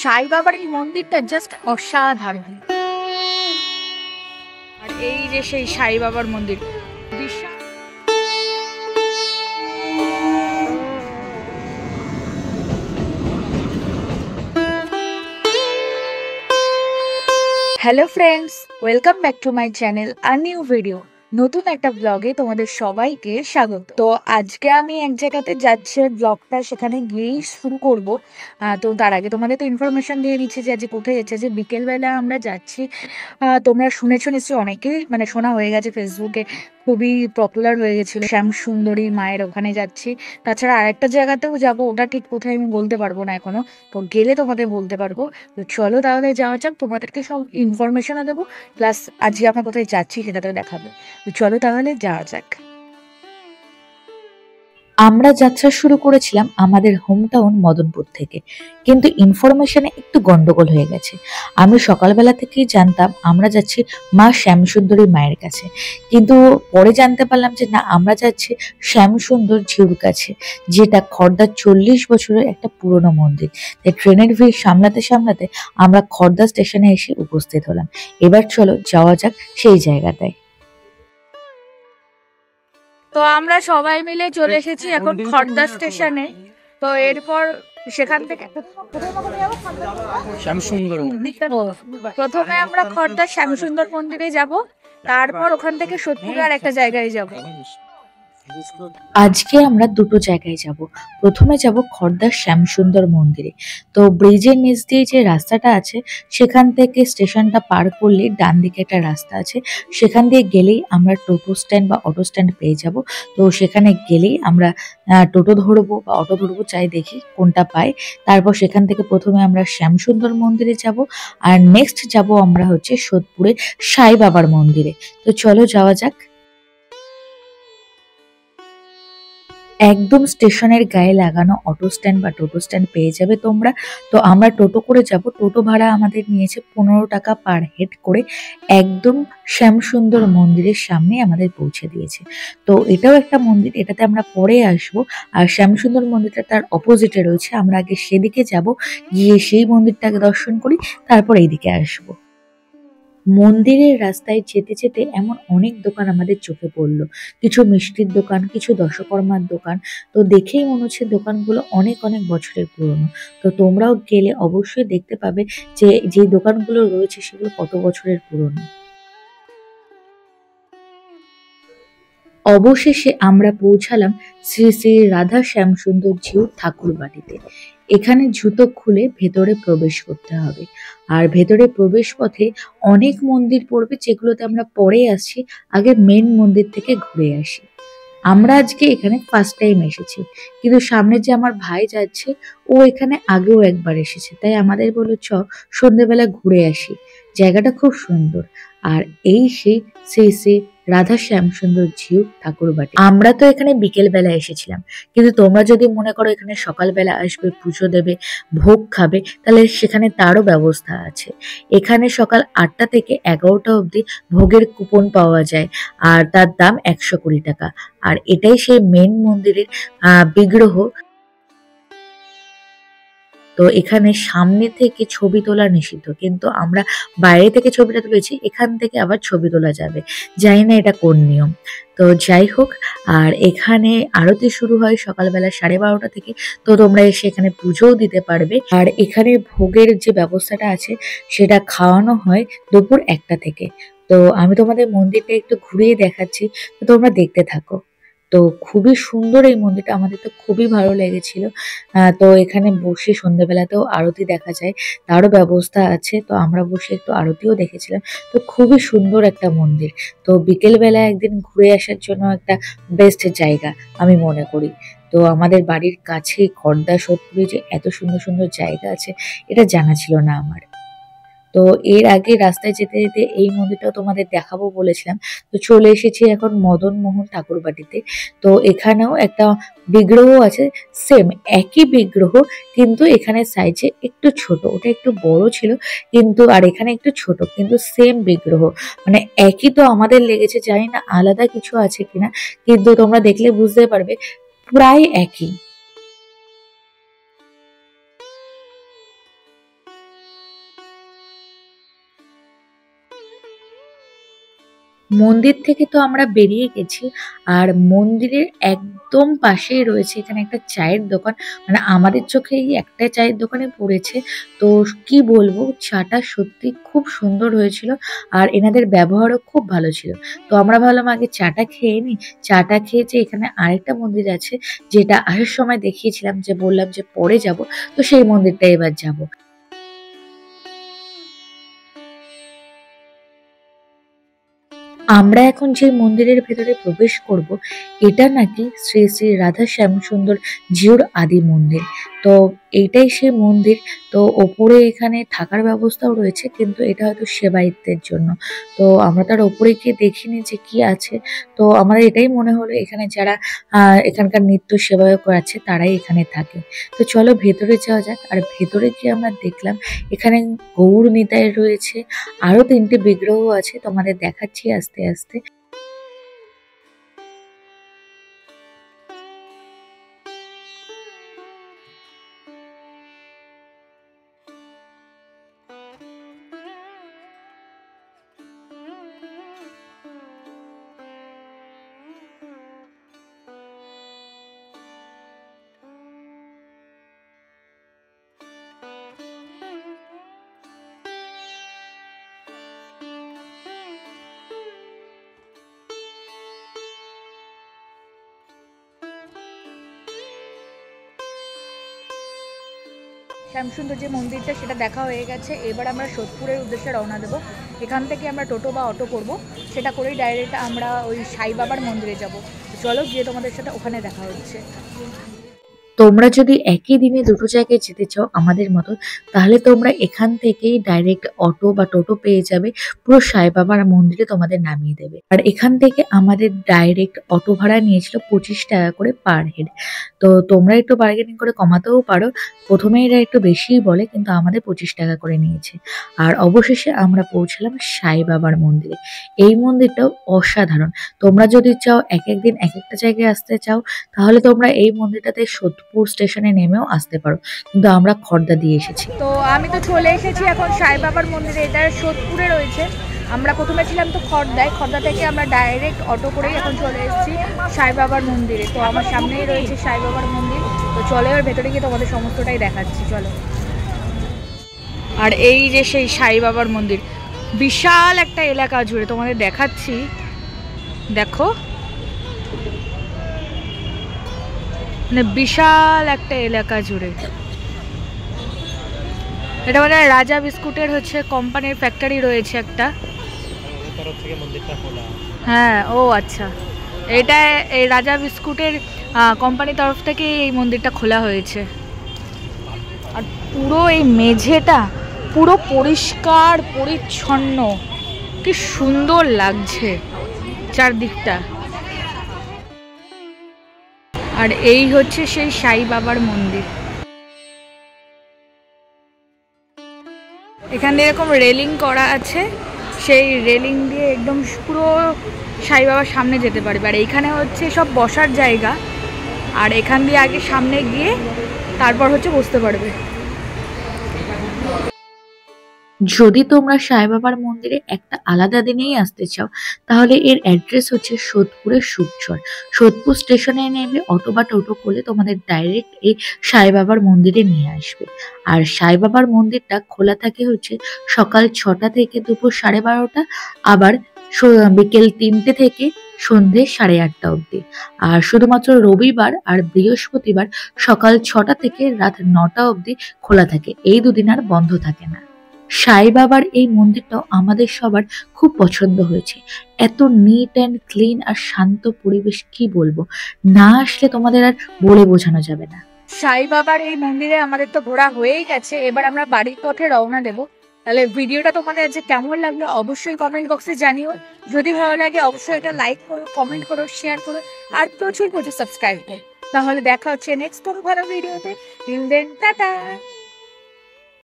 সাই বাবার এই মন্দিরটা জাস্ট অসাধারণ। আর এই যে সেই সাই বাবার মন্দির, বিশাল। Hello friends, welcome back to my channel আর নিউ ভিডিও। নতুন একটা ব্লগে তোমাদের সবাইকে স্বাগত। তো আজকে আমি এক জায়গাতে যাচ্ছি, ব্লগটা সেখানে গিয়েই শুরু করব। তো তার আগে তোমাদের তো ইনফরমেশন দিয়ে দিচ্ছি যে আজ কোথায় যাচ্ছে। যে বিকেলবেলা আমরা যাচ্ছি, তোমরা শুনেছো নিশ্চয়ই, অনেকেই মানে শোনা হয়ে গেছে, ফেসবুকে খুবই পপুলার হয়ে গেছিল, শ্যাম সুন্দরী মায়ের ওখানে যাচ্ছি। তাছাড়া আরেকটা জায়গাতেও যাব, ওটা ঠিক কোথায় আমি বলতে পারবো না এখনো, তো গেলে তোমাদের বলতে পারবো। তো চলো তাহলে যাওয়া যাক, তোমাদেরকে সব ইনফরমেশনও দেবো, প্লাস আজকে আমরা কোথায় যাচ্ছি সেটাতেও দেখাবে। তো চলো তাহলে যাওয়া যাক। আমরা যাত্রা শুরু করেছিলাম আমাদের হোম টাউন মদনপুর থেকে, কিন্তু ইনফরমেশনে একটু গন্ডগোল হয়ে গেছে। আমি সকালবেলা থেকেই জানতাম আমরা যাচ্ছি মা শ্যামসুন্দরী মায়ের কাছে, কিন্তু পরে জানতে পারলাম যে না, আমরা যাচ্ছি শ্যামসুন্দর ঝিউর কাছে, যেটা খড়দার 40 বছরের একটা পুরনো মন্দির। তাই ট্রেনের ভিড় সামলাতে সামলাতে আমরা খড়দা স্টেশনে এসে উপস্থিত হলাম। এবার চলো যাওয়া যাক সেই জায়গাটায়। তো আমরা সবাই মিলে চলে এসেছি এখন খড়দা স্টেশনে। তো এরপর সেখান থেকে প্রথমে আমরা খড়দা শ্যামসুন্দর মন্দিরে যাব, তারপর ওখান থেকে সোদপুরে আর একটা জায়গায় যাব। আজকে আমরা দুটো জায়গায় যাব। প্রথমে যাব খড়দার শ্যামসুন্দর মন্দিরে। তো ব্রিজের নিচ দিয়ে যে রাস্তাটা আছে, সেখান থেকে স্টেশনটা পার করলে ডান দিকে একটা রাস্তা আছে, সেখান দিয়ে গেলেই আমরা টোটো স্ট্যান্ড বা অটো স্ট্যান্ড পেয়ে যাব। তো সেখানে গেলেই আমরা টোটো ধরবো বা অটো ধরবো, চাই দেখি কোনটা পাই। তারপর সেখান থেকে প্রথমে আমরা শ্যামসুন্দর মন্দিরে যাব, আর নেক্সট যাব আমরা হচ্ছে সোদপুরে সাই বাবার মন্দিরে। তো চলো যাওয়া যাক। একদম স্টেশনের গায়ে লাগানো অটো স্ট্যান্ড বা টোটো স্ট্যান্ড পেয়ে যাবে তোমরা। তো আমরা টোটো করে যাব। টোটো ভাড়া আমাদের নিয়েছে 15 টাকা পার হেড করে। একদম শ্যামসুন্দর মন্দিরের সামনে আমাদের পৌঁছে দিয়েছে। তো এটাও একটা মন্দির, এটাতে আমরা পরে আসবো। আর শ্যামসুন্দর মন্দিরটা তার অপোজিটে রয়েছে, আমরা আগে সেদিকে যাব, গিয়ে সেই মন্দিরটাকে দর্শন করি, তারপর এইদিকে আসবো। মন্দিরের রাস্তায় যেতে যেতে এমন অনেক দোকান আমাদের চোখে পড়লো। কিছু মিষ্টির দোকান, কিছু দশকর্মার দোকান। তো দেখেই মনে হচ্ছে দোকানগুলো অনেক অনেক বছরের পুরনো। তো তোমরাও গেলে অবশ্যই দেখতে পাবে যে যে দোকানগুলো রয়েছে সেগুলো কত বছরের পুরনো। অবশেষে আমরা পৌঁছালাম শ্রী শ্রী রাধা শ্যামসুন্দর ঝিউর ঠাকুর বাড়িতে। এখানে জুতো খুলে ভেতরে প্রবেশ করতে হবে। আর ভেতরে প্রবেশ পথে অনেক মন্দির পড়বে, যেগুলোতে আমরা পরে আসছি। আগে মেন মন্দির থেকে ঘুরে আসি। আমরা আজকে এখানে ফার্স্ট টাইম এসেছি, কিন্তু সামনে যে আমার ভাই যাচ্ছে, ও এখানে আগেও একবার এসেছে, তাই আমাদের বললো চ সন্ধ্যেবেলা ঘুরে আসি, জায়গাটা খুব সুন্দর। আর এই সেই শ্রী শ্রী রাধা শ্যামসুন্দর ঝিউ ঠাকুর বাড়ি। আমরা তো এখানে বিকেল বেলা এসেছিলাম, কিন্তু তোমরা যদি মনে করো এখানে সকালবেলা আসবে, পুজো দেবে, ভোগ খাবে, তাহলে সেখানে তারও ব্যবস্থা আছে। এখানে সকাল 8টা থেকে 11টা অবধি ভোগের কুপন পাওয়া যায়, আর তার দাম 120 টাকা। আর এটাই সেই মেন মন্দিরের বিগ্রহ। তো এখানে সামনে থেকে ছবি তোলা নিষিদ্ধ, কিন্তু আমরা বাইরে থেকে ছবিটা তুলেছি, এখান থেকে আবার ছবি তোলা যাবে। জানি না এটা কোন নিয়ম। তো যাই হোক, আর এখানে আরতি শুরু হয় সকালবেলা 12:30 থেকে। তো তোমরা এসে এখানে পুজোও দিতে পারবে। আর এখানে ভোগের যে ব্যবস্থাটা আছে, সেটা খাওয়ানো হয় দুপুর 1টা থেকে। তো আমি তোমাদের মন্দিরটা একটু ঘুরিয়ে দেখাচ্ছি, তো তোমরা দেখতে থাকো। তো খুবই সুন্দর এই মন্দিরটা, আমাদের তো খুবই ভালো লেগেছিল। তো এখানে বসে সন্ধ্যেবেলাতেও আরতি দেখা যায়, তারও ব্যবস্থা আছে। তো আমরা বসে একটু আরতিও দেখেছিলাম। তো খুবই সুন্দর একটা মন্দির। তো বিকেল বেলা একদিন ঘুরে আসার জন্য একটা বেস্ট জায়গা আমি মনে করি। তো আমাদের বাড়ির কাছেই খড়দা সোদপুরে যে এত সুন্দর সুন্দর জায়গা আছে, এটা জানা ছিল না আমার। তো এর আগে রাস্তায় যেতে যেতে এই মন্দিরটাও তোমাদের দেখাবো বলেছিলাম। তো চলে এসেছি এখন মদন মোহন ঠাকুর বাড়িতে। তো এখানেও একটা বিগ্রহ আছে, সেম একই বিগ্রহ, কিন্তু এখানে সাইজে একটু ছোট, ওটা একটু বড় ছিল, কিন্তু আর এখানে একটু ছোট, কিন্তু সেম বিগ্রহ। মানে একই তো আমাদের লেগেছে, জানি না আলাদা কিছু আছে কিনা, কিন্তু তোমরা দেখলে বুঝতে পারবে প্রায় একই। মন্দির থেকে তো আমরা বেরিয়ে গেছি, আর মন্দিরের একদম পাশেই রয়েছে এখানে একটা চায়ের দোকান। মানে আমাদের চোখে এই একটা চায়ের দোকানে পড়েছে। তো কি বলবো, চাটা সত্যি খুব সুন্দর হয়েছিল, আর এনাদের ব্যবহারও খুব ভালো ছিল। তো আমরা ভাবলাম আগে চাটা খেয়ে নিই। চাটা খেয়েছি, এখানে আরেকটা মন্দির আছে যেটা আসার সময় দেখিয়েছিলাম, যে বললাম যে পরে যাব, তো সেই মন্দিরটা এবার যাব। আমরা এখন যে মন্দিরের ভেতরে প্রবেশ করব, এটা নাকি শ্রী শ্রী রাধা শ্যামসুন্দর জিউর আদি মন্দির। তো এইটাই সেই মন্দির। তো ওপরে এখানে থাকার ব্যবস্থাও রয়েছে, কিন্তু এটা হয়তো সেবায়িত্বের জন্য। তো আমরা তার ওপরে গিয়ে দেখিনি যে কি আছে। তো আমার এটাই মনে হলো এখানে যারা এখানকার নিত্য সেবায়ক আছে তারাই এখানে থাকে। তো চলো ভেতরে যাওয়া যাক। আর ভেতরে গিয়ে আমরা দেখলাম এখানে গৌর নিতাই রয়েছে, আরো ৩টে বিগ্রহ আছে, তোমাদের দেখাচ্ছি আস্তে আস্তে। শ্যামসুন্দর যে মন্দিরটা সেটা দেখা হয়ে গেছে। এবার আমরা সোদপুরের উদ্দেশ্যে রওনা দেবো। এখান থেকে আমরা টোটো বা অটো করব, সেটা করেই ডাইরেক্ট আমরা ওই সাই বাবার মন্দিরে যাব। চলো গিয়ে তোমাদের সাথে ওখানে দেখা হচ্ছে। তোমরা যদি একই দিনে দুটো জায়গায় যেতে চাও আমাদের মতো, তাহলে তোমরা এখান থেকেই ডাইরেক্ট অটো বা টোটো পেয়ে যাবে, পুরো সাই বাবার মন্দিরে তোমাদের নামিয়ে দেবে। আর এখান থেকে আমাদের ডাইরেক্ট অটো ভাড়া নিয়েছিল 25 টাকা করে পার হেড। তো তোমরা একটু বার্গেনিং করে কমাতেও পারো। প্রথমে এরা একটু বেশিই বলে, কিন্তু আমাদের 25 টাকা করে নিয়েছে। আর অবশেষে আমরা পৌঁছালাম সাই বাবার মন্দিরে। এই মন্দিরটাও অসাধারণ। তোমরা যদি চাও এক একদিন এক একটা জায়গায় আসতে চাও, তাহলে তোমরা এই মন্দিরটাতে সোদপুর স্টেশনে নেমেও আসতে পারো, কিন্তু আমরা খড়দা দিয়ে এসেছি। তো আমি তো চলে এসেছি এখন সাই বাবার মন্দিরে। এটা সোদপুরে রয়েছে। আমরা প্রথমে ছিলাম তো খড়দায়। খড়দা থেকে আমরা ডাইরেক্ট অটো করেই এখন চলে এসেছি সাই বাবার মন্দিরে। তো আমার সামনেই রয়েছে সাই বাবার মন্দির। তো চলে এবার ভেতরে গিয়ে তোমাদের সমস্তটাই দেখাচ্ছি, চলো। আর এই যে সেই সাই বাবার মন্দির, বিশাল একটা এলাকা জুড়ে তোমাদের দেখাচ্ছি, দেখো, মানে বিশাল একটা এলাকা জুড়ে। এটা মানে রাজা বিস্কুটের হচ্ছে কোম্পানির ফ্যাক্টরি রয়েছে একটা। হ্যাঁ, ও আচ্ছা, এটা এই রাজা বিস্কুটের কোম্পানির তরফ থেকে এই মন্দিরটা খোলা হয়েছে। আর পুরো এই মেঝেটা পুরো পরিষ্কার পরিচ্ছন্ন, কি সুন্দর লাগছে চারদিকটা। আর এই হচ্ছে সেই সাই বাবার মন্দির। এখানে এরকম রেলিং করা আছে, সেই রেলিং দিয়ে একদম পুরো সাই বাবার সামনে যেতে পারবে। আর এইখানে হচ্ছে সব বসার জায়গা, আর এখান দিয়ে আগে সামনে গিয়ে তারপর হচ্ছে বসতে পারবে। যদি তোমরা সাই বাবার মন্দিরে একটা আলাদা দিনেই আসতে চাও, তাহলে এর অ্যাড্রেস হচ্ছে সোদপুরের সুপচর। সোদপুর স্টেশনে নেমে অটো বা টোটো করলে তোমাদের ডাইরেক্ট এই সাই বাবার মন্দিরে নিয়ে আসবে। আর সাই বাবার মন্দিরটা খোলা থাকে হচ্ছে সকাল 6টা থেকে দুপুর 12:30, আবার বিকেল 3টে থেকে সন্ধে 8:30 অবধি। আর শুধুমাত্র রবিবার আর বৃহস্পতিবার সকাল 6টা থেকে রাত 9টা অবধি খোলা থাকে। এই দুদিন আর বন্ধ থাকে না। সাই বাবার এই মন্দিরটাও আমাদের সবার খুব পছন্দ হয়েছে। এত নিট অ্যান্ড ক্লিন আর শান্ত পরিবেশ, কি বলবো, না আসলে তোমাদের আর বলে বোঝানো যাবে না। সাই বাবার এই মন্দিরে আমাদের তো ঘোরা হয়েই গেছে। এবার আমরা বাড়ির পথে রওনা দেব। তাহলে ভিডিওটা তোমাদের আজকে কেমন লাগলো অবশ্যই কমেন্ট বক্সে জানিও। যদি ভালো লাগে অবশ্যই এটা লাইক করো, কমেন্ট করো, শেয়ার করো, আর প্রচুর প্রচুর সাবস্ক্রাইব করো। তাহলে দেখা হচ্ছে নেক্সট কোনো ভালো ভিডিওতে। Till then, tata.